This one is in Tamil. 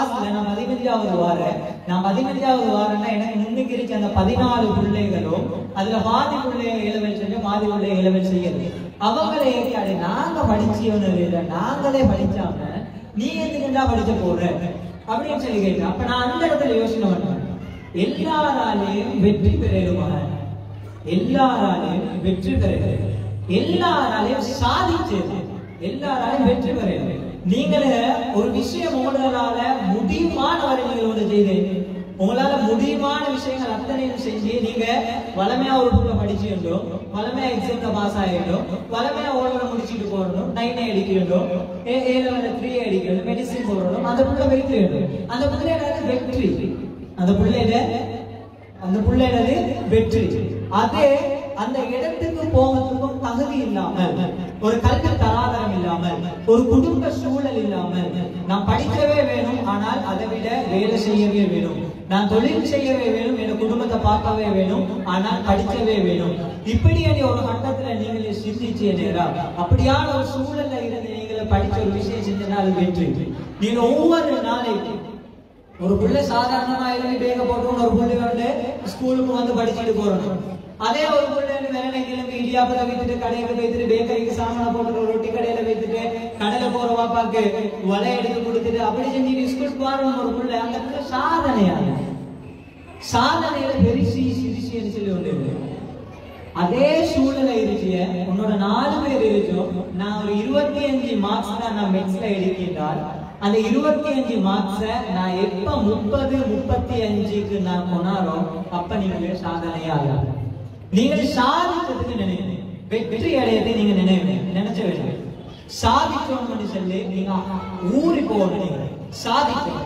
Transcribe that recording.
கிளாஸ்ல நான் 15வது வாரேன். நான் 15வது வாரேன்னா எனக்கு முன்னுக்கு இருக்க அந்த 14 பிள்ளைகளும் அதுல பாதி பிள்ளைய இளவல் செஞ்சு பாதி பிள்ளைய இளவல் செய்யறது. அவங்களே கேட்டாரு, நாங்க படிச்சவனு இல்லை, நாங்களே படிச்சாம நீ எதுக்குண்டா படிச்ச போற அப்படின்னு சொல்லி கேட்டேன். அப்ப நான் அந்த இடத்துல யோசனை பண்ணேன், எல்லாராலையும் வெற்றி பெறலுமா, எல்லாராலையும் வெற்றி பெறல, எல்லாராலையும் சாதிச்சது, எல்லாராலையும் வெற்றி பெறல. நீங்களே ஒரு விஷயம் உங்களால முடியுமான வரை நீங்கள் ஒன்று செய்து உங்களால முடியுமான விஷயங்கள் அத்தனையும் செஞ்சு நீங்க வளமையா ஒரு புள்ள படிச்சுட்டோம், வளமையா எக்ஸாம்ல பாஸ் ஆகிட்டோம், வளமையா ஓட முடிச்சுட்டு போறோம், 9 அடிக்கணும், 3 அடிக்கணும், மெடிசின் போடணும், அந்த புள்ள வெற்றி வேணும். அந்த பிள்ளையோட வெற்றி, அந்த பிள்ளையோட வெற்றி. அதே அந்த இடத்துக்கு போகிறதுக்கும் தகுதி இல்லாமல், ஒரு கல்வி தராதரம் இல்லாமல், ஒரு குடும்ப சூழல் இல்லாமல், நான் படிக்கவே வேணும், ஆனால் அதை விட வேலை செய்யவே வேணும், நான் தொழில் செய்யவே வேணும், என் குடும்பத்தை பார்க்கவே வேணும், ஆனால் படிக்கவே வேணும். இப்படி ஒரு கட்டத்துல நீங்களே சிந்திச்சு நேரா அப்படியான ஒரு சூழல்ல இருந்து நீங்களே படிச்ச ஒரு விஷயம் செஞ்சனா அது வெற்றி. நீங்க ஒவ்வொரு நாளைக்கு ஒரு பிள்ளை சாதாரணமா இருந்து பேக போட்டு ஒரு பிள்ளை வந்து ஸ்கூலுக்கு வந்து படிச்சுட்டு போறோம். அதே ஒரு பிள்ளை வேலை கிளம்பி இடியாப்பத்தை வைத்துட்டு கடையில வைத்துட்டு பேக்கரிக்கு சாமான போட்டு ரொட்டி கடையில வைத்துட்டு கடையில போற பாப்பாக்கு வலை எடுத்து கொடுத்துட்டு அப்படி செஞ்சு ஸ்கூலுக்கு போறோம் ஒரு பிள்ளை. அந்த பிள்ளை சாதனையான சாதனையில பெருசி சிரிச்சின்னு சொல்லி ஒன்று. அதே சூழ்நிலை இருக்கிய உன்னோட 4 பேர் இருக்கும். நான் ஒரு 25 மார்க்ஸ் தான் நான் மெட்ஸ்ல எடுக்கின்றால் அந்த 25 மார்க்ஸ நான் எப்ப 30, 35க்கு நான் போனாலும் அப்ப நீங்க சாதனையாக நீங்கள் சாதிக்கிறதுக்கு நினைவு, வெற்றி அடையதை நீங்க நினைச்ச வேண்டும். சாதிச்சோம்னு சொல்லி நீங்க ஊறி போகணும். நீங்க சாதிச்சோம்